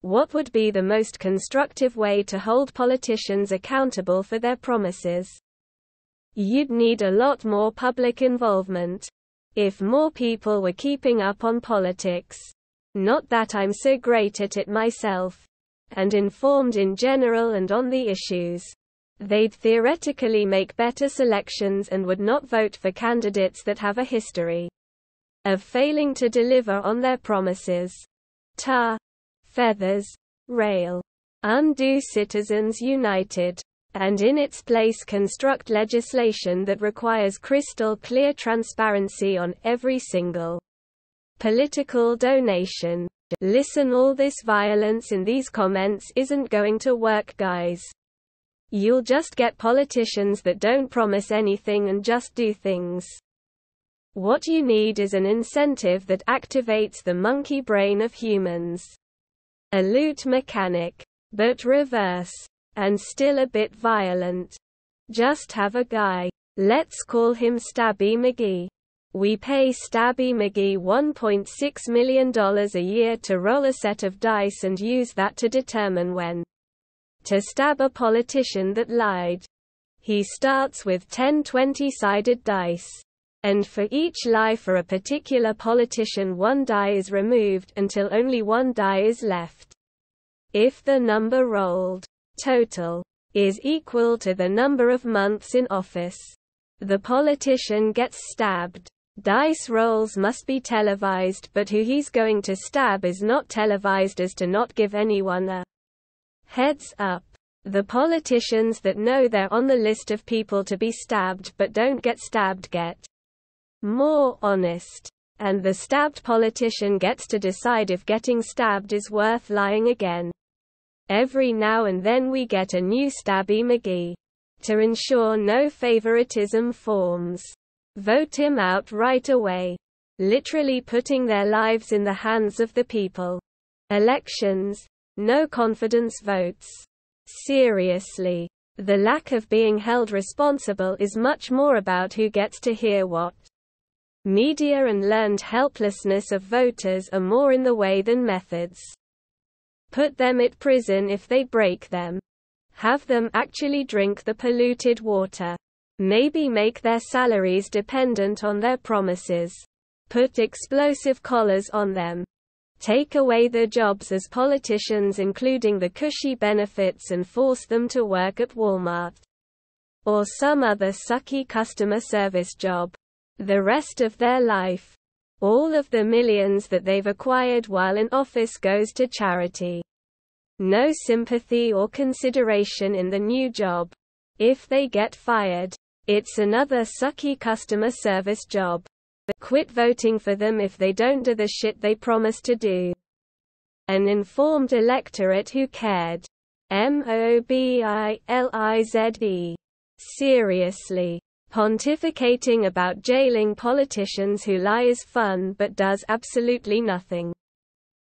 What would be the most constructive way to hold politicians accountable for their promises? You'd need a lot more public involvement. If more people were keeping up on politics, not that I'm so great at it myself, and informed in general and on the issues, they'd theoretically make better selections and would not vote for candidates that have a history of failing to deliver on their promises. Tar, feathers, rail. Undo Citizens United. And in its place construct legislation that requires crystal clear transparency on every single political donation. Listen, all this violence in these comments isn't going to work, guys. You'll just get politicians that don't promise anything and just do things. What you need is an incentive that activates the monkey brain of humans. A loot mechanic, but reverse. And still a bit violent. Just have a guy. Let's call him Stabby McGee. We pay Stabby McGee $1.6 million a year to roll a set of dice and use that to determine when to stab a politician that lied. He starts with 10 20-sided dice. And for each lie for a particular politician, one die is removed until only one die is left. If the number rolled total is equal to the number of months in office, the politician gets stabbed. Dice rolls must be televised, but who he's going to stab is not televised as to not give anyone a heads up. The politicians that know they're on the list of people to be stabbed but don't get stabbed get more honest. And the stabbed politician gets to decide if getting stabbed is worth lying again. Every now and then we get a new Stabby McGee. To ensure no favoritism forms, vote him out right away. Literally putting their lives in the hands of the people. Elections, no confidence votes. Seriously. The lack of being held responsible is much more about who gets to hear what. Media and learned helplessness of voters are more in the way than methods. Put them in prison if they break them. Have them actually drink the polluted water. Maybe make their salaries dependent on their promises. Put explosive collars on them. Take away their jobs as politicians, including the cushy benefits, and force them to work at Walmart or some other sucky customer service job the rest of their life. All of the millions that they've acquired while in office goes to charity. No sympathy or consideration in the new job. If they get fired, it's another sucky customer service job. Quit voting for them if they don't do the shit they promised to do. An informed electorate who cared. Mobilize. Seriously. Pontificating about jailing politicians who lie is fun but does absolutely nothing.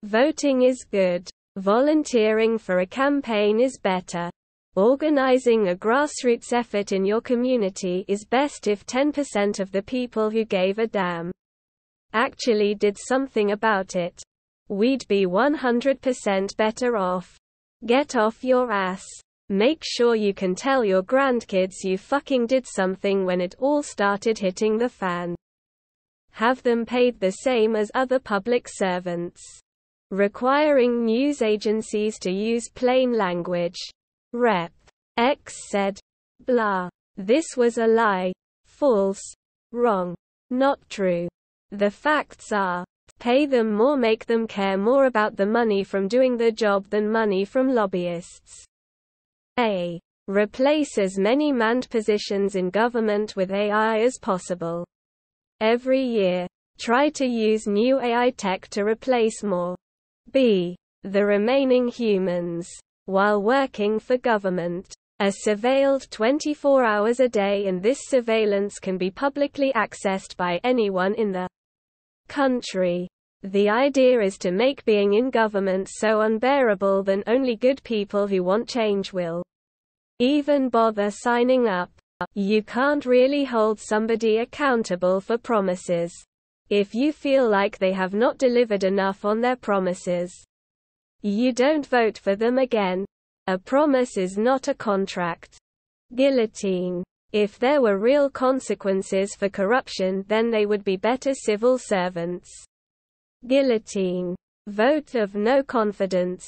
Voting is good. Volunteering for a campaign is better. Organizing a grassroots effort in your community is best if 10% of the people who gave a damn actually did something about it. We'd be 100% better off. Get off your ass. Make sure you can tell your grandkids you fucking did something when it all started hitting the fan. Have them paid the same as other public servants. Requiring news agencies to use plain language. Rep. X said. Blah. This was a lie. False. Wrong. Not true. The facts are. Pay them more, make them care more about the money from doing the job than money from lobbyists. A. Replace as many manned positions in government with AI as possible. Every year, try to use new AI tech to replace more. B. The remaining humans, while working for government, are surveilled 24 hours a day, and this surveillance can be publicly accessed by anyone in the country. The idea is to make being in government so unbearable that only good people who want change will even bother signing up. You can't really hold somebody accountable for promises if you feel like they have not delivered enough on their promises. You don't vote for them again. A promise is not a contract. Guillotine. If there were real consequences for corruption, then they would be better civil servants. Guillotine. Vote of no confidence.